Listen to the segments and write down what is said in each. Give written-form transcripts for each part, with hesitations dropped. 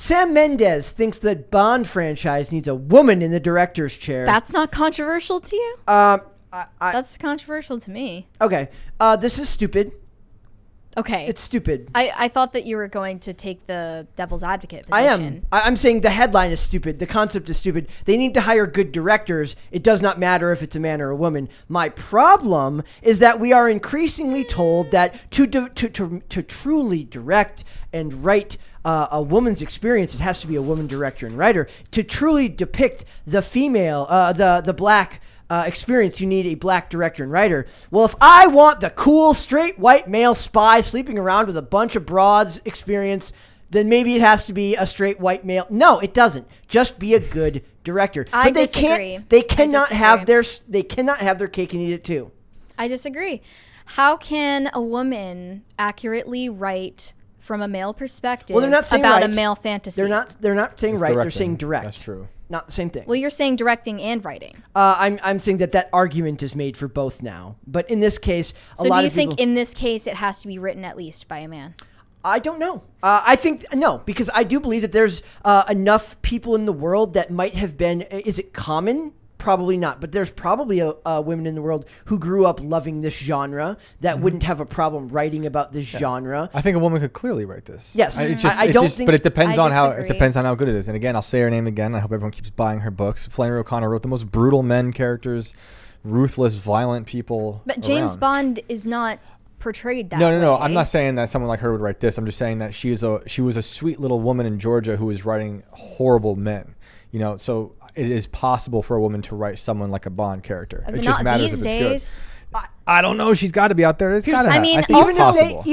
Sam Mendes thinks the Bond franchise needs a woman in the director's chair. That's not controversial to you? That's controversial to me. Okay. This is stupid. Okay. It's stupid. I thought that you were going to take the devil's advocate position. I am. I'm saying the headline is stupid. The concept is stupid. They need to hire good directors. It does not matter if it's a man or a woman. My problem is that we are increasingly told that to truly direct and write a woman's experience, it has to be a woman director and writer. To truly depict the female, the black experience, you need a black director and writer. Well, if I want the cool, straight, white male spy sleeping around with a bunch of broads experience, then maybe it has to be a straight, white male. No, it doesn't. Just be a good director. But they disagree. They cannot have their cake and eat it too. I disagree. How can a woman accurately write from a male perspective they're not saying about right. a male fantasy? They're not saying It's right. directing. They're saying direct. That's true. Not the same thing. Well, you're saying directing and writing. I'm saying that argument is made for both now. But in this case, So do you think in this case it has to be written at least by a man? I don't know. I think no, because I do believe that there's enough people in the world that might have been. Is it common? Probably not. But there's probably women in the world who grew up loving this genre that wouldn't have a problem writing about this genre. I think a woman could clearly write this. Yes. But it depends I on disagree. how good it is. And again, I'll say her name again. I hope everyone keeps buying her books. Flannery O'Connor wrote the most brutal men characters, ruthless, violent people. But James around. Bond is not portrayed that No. way. I'm not saying that someone like her would write this. I'm just saying that she was a sweet little woman in Georgia who was writing horrible men. So it is possible for a woman to write someone like a Bond character. But It just not matters these if days. it's good. I don't know. She's got to be out there. It's got to I mean, I think it's also- possible.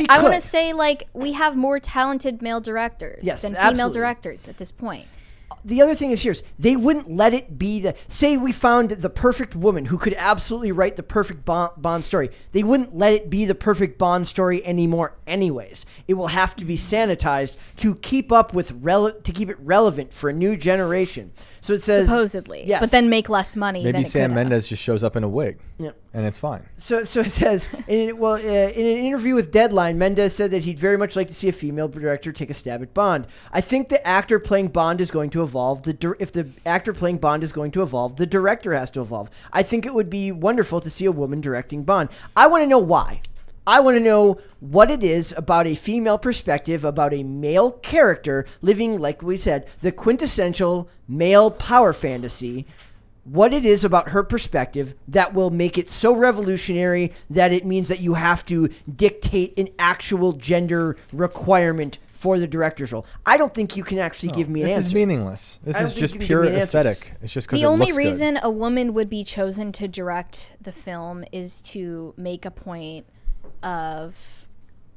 I want to say, like, we have more talented male directors Yes, than absolutely. female directors at this point. The other thing is they wouldn't let it be say we found the perfect woman who could absolutely write the perfect Bond story. They wouldn't let it be the perfect Bond story anymore anyways. It will have to be sanitized to keep up with to keep it relevant for a new generation. So it says Supposedly. yes. But then make less money than Maybe it Sam could have. Mendes just shows up in a wig. Yeah. And it's fine. So it says, in an interview with Deadline, Mendes said that he'd very much like to see a female director take a stab at Bond. I think the actor playing Bond is going to evolve. If the actor playing Bond is going to evolve, the director has to evolve. I think it would be wonderful to see a woman directing Bond. I want to know why. I want to know what it is about a female perspective, about a male character living, like we said, the quintessential male power fantasy. What it is about her perspective that will make it so revolutionary that it means that you have to dictate an actual gender requirement for the director's role. I don't think you can actually give me an answer. This is meaningless. This I don't is think just you can pure give me an answer. aesthetic. It's just because The it only looks reason a woman would be chosen to direct the film is to make a point of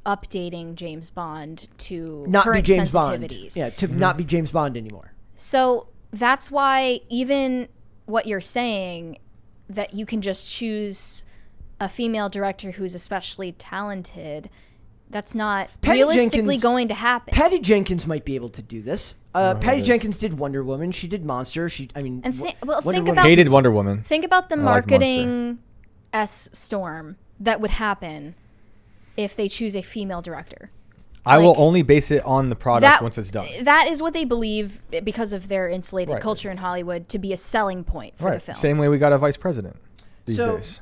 updating James Bond to Not be current James Bond. sensitivities. Yeah, to not be James Bond anymore. So that's why even what you're saying, that you can just choose a female director who's especially talented, that's not Patty realistically Jenkins- going to happen. Patty Jenkins might be able to do this. know who Patty it is. Jenkins did Wonder Woman. She did Monster. And Wonder think Woman- about Hated Wonder Woman. Think about the I like marketing storm that would happen if they choose a female director. I will Like, only base it on the product once it's done. That is what they believe, because of their insulated Right. culture in Hollywood, to be a selling point for the Right. film. Same way we got a vice president these So, days.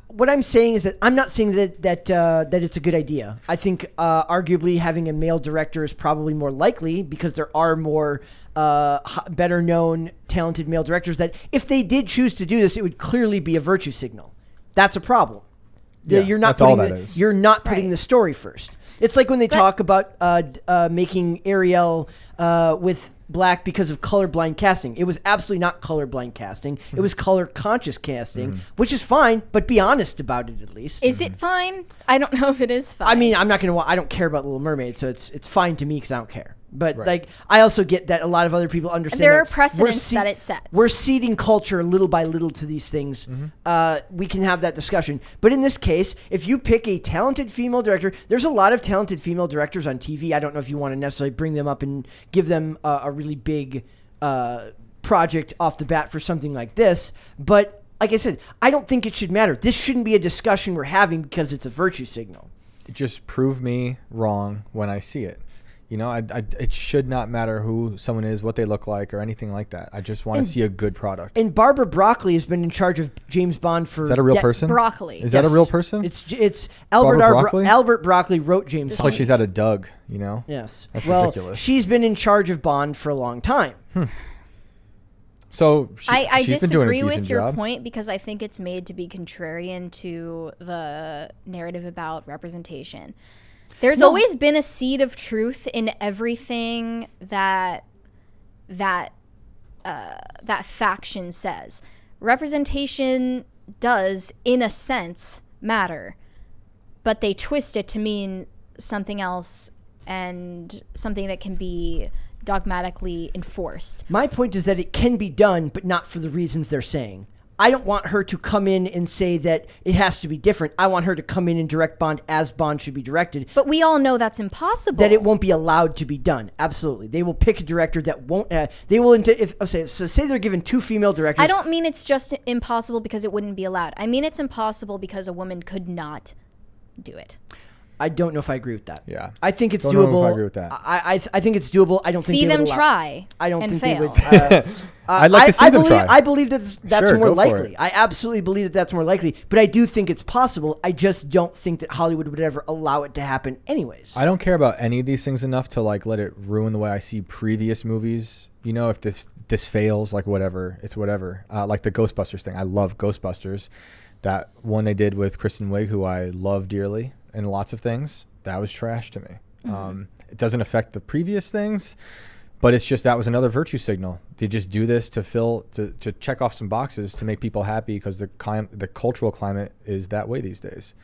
What I'm saying is that I'm not saying that it's a good idea. I think arguably having a male director is probably more likely because there are more better known, talented male directors that if they did choose to do this, it would clearly be a virtue signal. That's a problem. Yeah, You're not that's all putting that is. You're not putting Right. the story first. It's like when they talk about making Ariel with black because of colorblind casting. It was absolutely not colorblind casting. It was color conscious casting, which is fine, but be honest about it at least. Is it fine? I don't know if it is fine. I mean, I'm not going to. I don't care about Little Mermaid, so it's fine to me because I don't care. But Right. like, I also get that a lot of other people understand. There that are precedents that it sets. We're seeding culture little by little to these things. We can have that discussion. But in this case, if you pick a talented female director, there's a lot of talented female directors on TV. I don't know if you want to necessarily bring them up and give them a really big project off the bat for something like this. But like I said, I don't think it should matter. This shouldn't be a discussion we're having because it's a virtue signal. Just prove me wrong when I see it. You know, it should not matter who someone is, what they look like, or anything like that. I just want to see a good product. And Barbara Broccoli has been in charge of James Bond for... Is that a real person? Broccoli. Is that a real person? It's Albert Broccoli? Albert Broccoli wrote James It's Bond. like she's out of Doug, you know? Yes. That's well, ridiculous. She's been in charge of Bond for a long time. So I she's been doing a disagree with decent your job. point because I think it's made to be contrarian to the narrative about representation. There's always been a seed of truth in everything that faction says. Representation does, in a sense, matter, but they twist it to mean something else and something that can be dogmatically enforced. My point is that it can be done, but not for the reasons they're saying. I don't want her to come in and say that it has to be different. I want her to come in and direct Bond as Bond should be directed. But we all know that's impossible. That it won't be allowed to be done. Absolutely. They will pick a director that won't... they will... say they're given 2 female directors... I don't mean it's just impossible because it wouldn't be allowed. I mean it's impossible because a woman could not do it. I don't know if I agree with that. Yeah. I think it's Don't doable. know if I agree with that. I think it's doable. I don't think See they would them allow- try. I don't and think fail. they would. I'd like to see them believe, try. I believe that's Sure, more go for likely. it. I absolutely believe that that's more likely. But I do think it's possible. I just don't think that Hollywood would ever allow it to happen anyways. I don't care about any of these things enough to like let it ruin the way I see previous movies. You know, if this fails, like whatever, it's whatever. Like the Ghostbusters thing. I love Ghostbusters. That one they did with Kristen Wiig, who I love dearly, and lots of things. That was trash to me. It doesn't affect the previous things, but it's just that was another virtue signal. They just do this to check off some boxes to make people happy because the cultural climate is that way these days.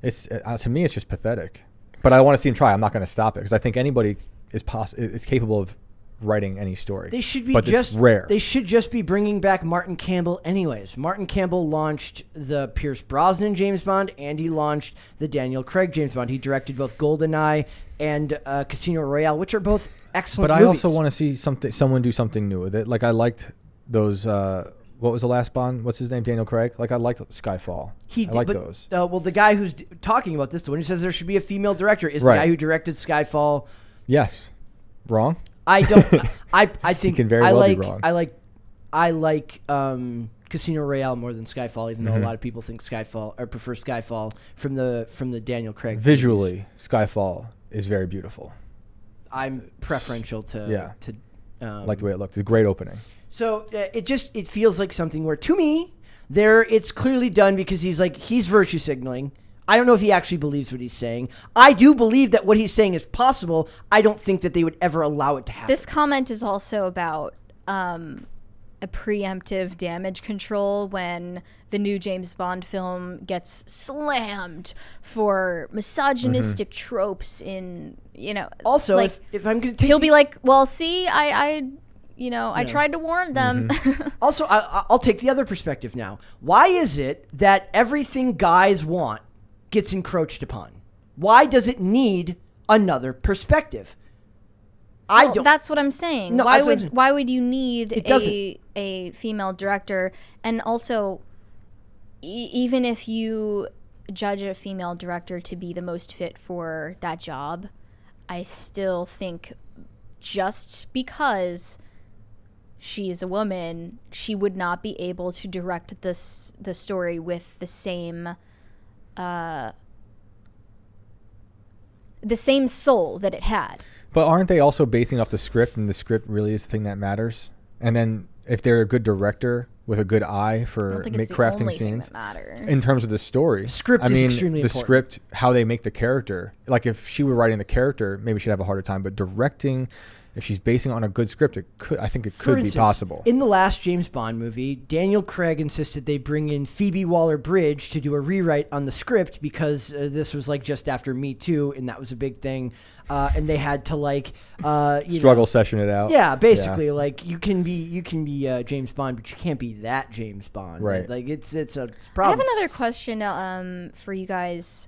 It's to me, it's just pathetic. But I want to see them try. I'm not going to stop it because I think anybody is capable of writing any story. They should be but just it's rare. They should just be bringing back Martin Campbell anyways. Martin Campbell launched the Pierce Brosnan James Bond and he launched the Daniel Craig James Bond. He directed both GoldenEye and Casino Royale, which are both excellent But movies. I also want to see someone do something new with it. Like I liked those. What was the last Bond? What's his name? Daniel Craig. Like I liked Skyfall. I like those. Well, the guy who's talking about this, the one who says there should be a female director, is Right. the guy who directed Skyfall. Yes. Wrong. I don't. I think He can very well be wrong. I like Casino Royale more than Skyfall, even though a lot of people think Skyfall or prefer Skyfall from the Daniel Craig. Visually, movies. Skyfall is very beautiful. I'm preferential to Like the way it looked. It's a great opening. So it feels like something where to me it's clearly done because he's virtue signaling. I don't know if he actually believes what he's saying. I do believe that what he's saying is possible. I don't think that they would ever allow it to happen. This comment is also about a preemptive damage control when the new James Bond film gets slammed for misogynistic tropes in, Also, like, if I'm going to take he'll be like, well, see, I tried to warn them. Also, I'll take the other perspective now. Why is it that everything guys want gets encroached upon? Why does it need another perspective? That's what I'm saying. No, why would you need It doesn't. a female director? And also, even if you judge a female director to be the most fit for that job, I still think just because she is a woman, she would not be able to direct the story with the same soul that it had. But aren't they also basing off the script, and the script really is the thing that matters? And then if they're a good director with a good eye for crafting scenes, in terms of the story, Script is extremely the important. script, how they make the character. Like if she were writing the character, maybe she'd have a harder time. But directing, if she's basing it on a good script, I think it could be possible. In the last James Bond movie, Daniel Craig insisted they bring in Phoebe Waller-Bridge to do a rewrite on the script because this was like just after Me Too, and that was a big thing. And they had to struggle session it out. Yeah, basically, like you can be James Bond, but you can't be that James Bond. Right. Like it's a problem. I have another question for you guys.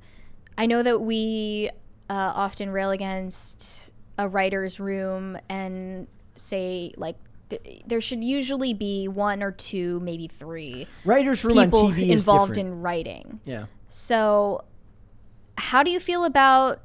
I know that we often rail against a writer's room and say like there should usually be 1 or 2, maybe 3 writer's room people on TV involved is different. in writing. Yeah. So how do you feel about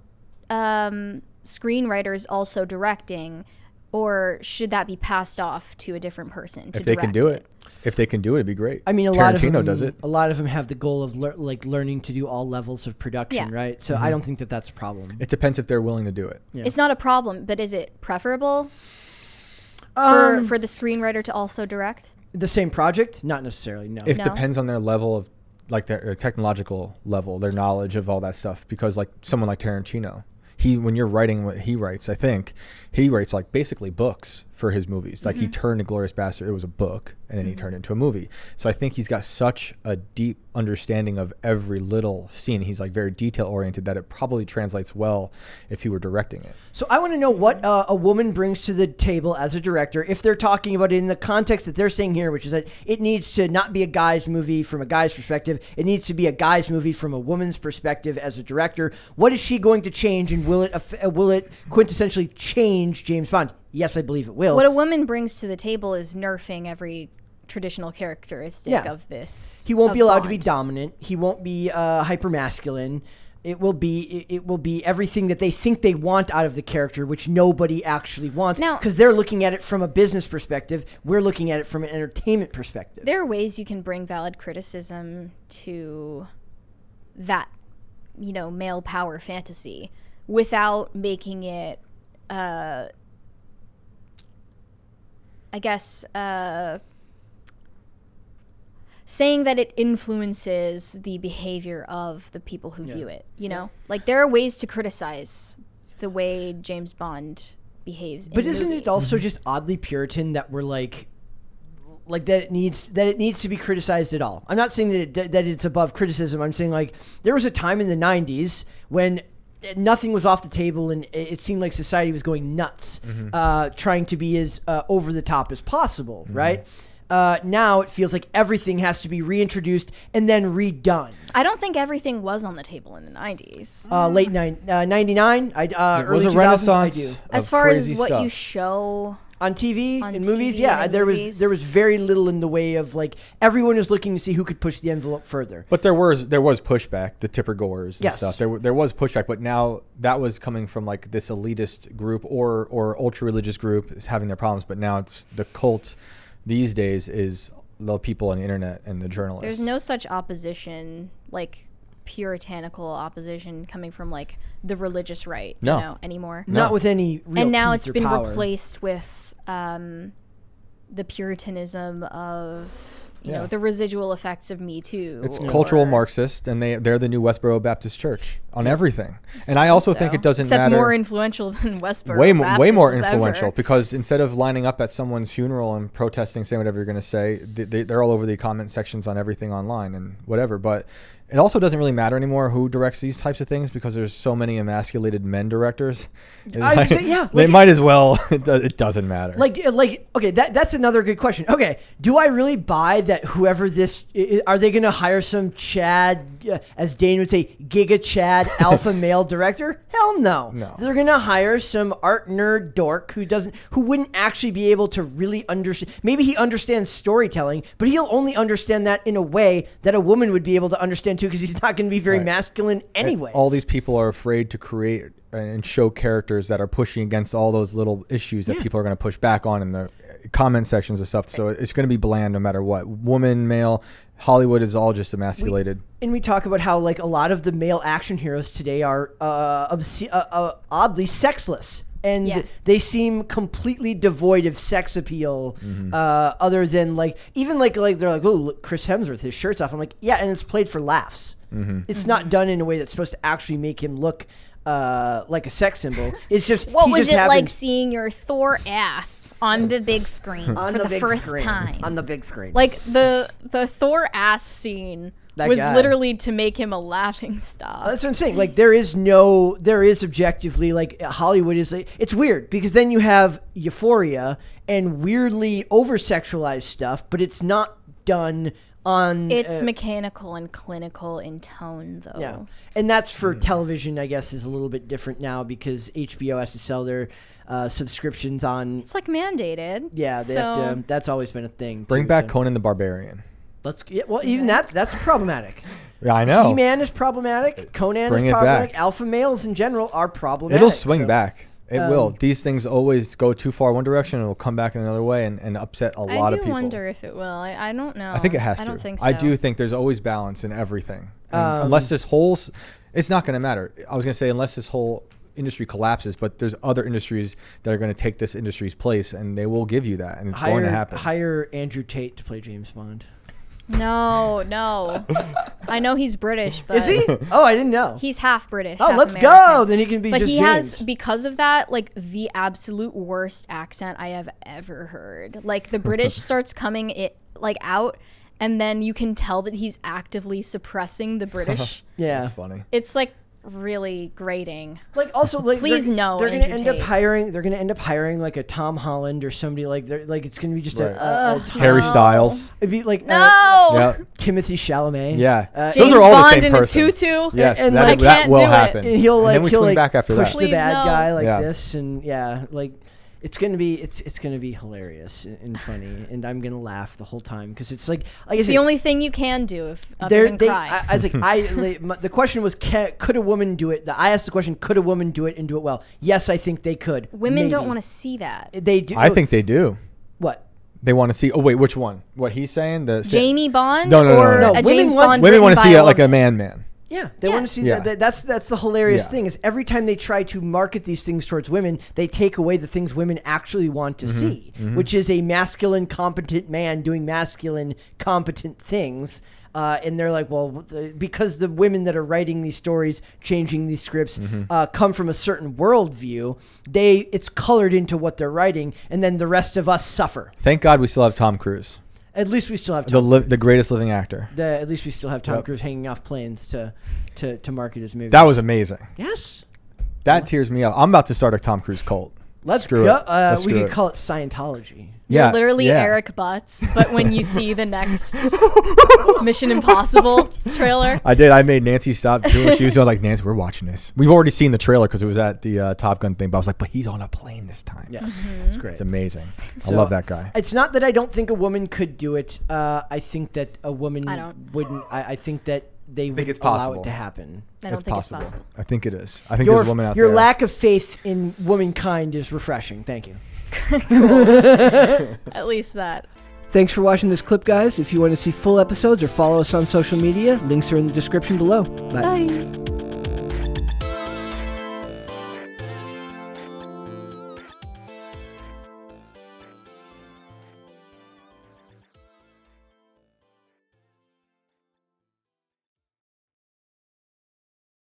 screenwriters also directing, or should that be passed off to a different person to If they direct can do it. If they can do it, it'd be great. I mean, a Tarantino lot of them does it. A lot of them have the goal of learning to do all levels of production, Yeah. right? So I don't think that that's a problem. It depends if they're willing to do it. Yeah. It's not a problem, but is it preferable for the screenwriter to also direct? The same project? Not necessarily, no. It No? depends on their level of, like their technological level, their knowledge of all that stuff. Because like someone like Tarantino, when you're writing what he writes, I think he writes like basically books for his movies. Like he turned Inglourious Bastard, it was a book, and then he turned it into a movie. So I think he's got such a deep understanding of every little scene. He's like very detail oriented that it probably translates well if he were directing it. So I want to know what a woman brings to the table as a director, if they're talking about it in the context that they're saying here, which is that it needs to not be a guy's movie from a guy's perspective. It needs to be a guy's movie from a woman's perspective as a director. What is she going to change, and will it quintessentially change James Bond? Yes, I believe it will. What a woman brings to the table is nerfing every traditional characteristic of this. He won't of be allowed to be Bond. dominant. He won't be hyper masculine. It will be everything that they think they want out of the character, which nobody actually wants, Now- because they're looking at it from a business perspective. We're looking at it from an entertainment perspective. There are ways you can bring valid criticism to that, male power fantasy without making it, I guess, saying that it influences the behavior of the people who view it. Like there are ways to criticize the way James Bond behaves. But in isn't movies. it also just oddly Puritan that we're like that it needs to be criticized at all? I'm not saying that it's above criticism. I'm saying like there was a time in the 90s when nothing was off the table, and it seemed like society was going nuts, trying to be as over the top as possible, right? Now it feels like everything has to be reintroduced and then redone. I don't think everything was on the table in the 90s. Late 99, It early was a 2000s, renaissance I do. As of far as crazy what stuff. you show On TV, On in movies, TV yeah, and there movies. was very little in the way of like everyone was looking to see who could push the envelope further. But there was pushback, the Tipper Goers and Yes. stuff. There was pushback, but now that was coming from like this elitist group or ultra religious group is having their problems. But now it's the cult these days is the people on the internet and the journalists. there's no such opposition, like puritanical opposition coming from like the religious right, No. anymore. No. Not with any real And now teeth it's or been power. replaced with the puritanism of Yeah. the residual effects of Me Too. It's or- cultural Marxist, and they're the new Westboro Baptist Church on everything. And I also think So. it doesn't Except matter. more influential than Westboro. way Baptist more is influential ever. because instead of lining up at someone's funeral and protesting, saying whatever you're going to say, they're all over the comment sections on everything online and whatever. But it also doesn't really matter anymore who directs these types of things because there's so many emasculated men directors. It's I was like- saying, yeah, they like- might as well. It doesn't matter. Like okay, that's another good question. Okay, do I really buy that whoever this are they going to hire some Chad, as Dane would say, Giga Chad alpha male director? Hell no. No. They're going to hire some art nerd dork who wouldn't actually be able to really understand. Maybe he understands storytelling, but he'll only understand that in a way that a woman would be able to understand too, because he's not going to be very Right. masculine And anyway. all these people are afraid to create and show characters that are pushing against all those little issues that people are going to push back on in the comment sections and stuff. So it's going to be bland no matter what. Woman, male, Hollywood is all just emasculated. And we talk about how like a lot of the male action heroes today are oddly sexless, and Yeah. they seem completely devoid of sex appeal. Other than like even like they're like, oh, look, Chris Hemsworth, his shirt's off. I'm like, yeah, and it's played for laughs. It's not done in a way that's supposed to actually make him look like a sex symbol. It's just What he was just it like happens- seeing your Thor ass on the big screen on for the the big first screen, time? on the big screen. Like the Thor ass scene That was guy. literally to make him a laughing stock. That's what I'm saying. Like there is objectively like Hollywood is like, it's weird because then you have Euphoria and weirdly over sexualized stuff, but it's not done on. It's mechanical and clinical in tone, though. yeah, and that's for television. I guess is a little bit different now because HBO has to sell their subscriptions on. It's like mandated. Yeah, they have So- to. That's always been a thing. Bring too, back so. Conan the Barbarian. Even that's problematic. Yeah, I know. He-Man is problematic. Conan Bring is it problematic. back. Alpha males in general are problematic. It'll swing back. It will. These things always go too far one direction and it'll come back in another way and upset a lot of people. I do wonder if it will. I don't know. I think it has to. I don't think so. I do think there's always balance in everything. Unless this whole... It's not going to matter. I was going to say unless this whole industry collapses, but there's other industries that are going to take this industry's place and they will give you that and it's going to happen. Hire Andrew Tate to play James Bond. No. I know he's British, but is he? Oh, I didn't know. He's half British. Oh, half let's American. go. Then he can be. But just he James. has, because of that, like the absolute worst accent I have ever heard. Like the British starts coming out, and then you can tell that he's actively suppressing the British. Yeah, that's funny. It's like really grating. Like also like please no. They're gonna end up hiring. They're gonna end up hiring like a Tom Holland or somebody like it's gonna be just a Harry Styles. It'd be like Timothy Chalamet. Yeah, James those are all Bond the same in person. a tutu. Yes, and that will happen. And he'll and then we swing back after push that. the bad guy like Yeah. this, and it's gonna be hilarious and funny, and I'm gonna laugh the whole time because it's like it's the only thing you can do other than cry. I was like, the question was, could a woman do it? I asked the question, could a woman do it and do it well? Yes, I think they could. Women don't want to see that. They do. I think they do. What? They want to see. Oh wait, which one? What he's saying? Jamie Bond? No. Or a James Bond? Women want to see it like a man. Yeah, they want to see that. That's the hilarious thing is every time they try to market these things towards women, they take away the things women actually want to see, which is a masculine, competent man doing masculine, competent things. And they're like, well, because the women that are writing these stories, changing these scripts, come from a certain worldview, it's colored into what they're writing, and then the rest of us suffer. Thank God we still have Tom Cruise. At least we still have Tom Cruise. The greatest living actor. At least we still have Tom Cruise hanging off planes to market his movies. That was amazing. Yes. That tears me up. I'm about to start a Tom Cruise cult. Let's Screw go. it. We could call it Scientology. You're literally Eric Butts, but when you see the next Mission Impossible trailer. I did. I made Nancy stop doing what she was doing. Like, Nancy, we're watching this. We've already seen the trailer because it was at the Top Gun thing. But I was like, but he's on a plane this time. Yeah, it's great. It's amazing. So, I love that guy. It's not that I don't think a woman could do it. I think that a woman wouldn't. I think that they would allow it to happen. I don't think it's possible. I think it is. I think there's a woman out there. Your lack of faith in womankind is refreshing. Thank you. At least that. Thanks for watching this clip, guys. If you want to see full episodes or follow us on social media, links are in the description below. Bye.